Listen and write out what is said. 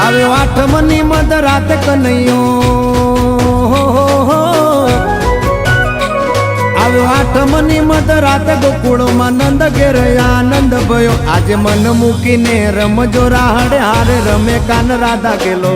આવ્યો આઠમની મધ રાત કનૈયો, આવ્યો આઠમની મધ રાત ગોકુળમાં નંદ ઘેર આનંદ ભયો. આજે મન મૂકીને રમજો રાહડે હારે રમે કાન રાધા ગેલો.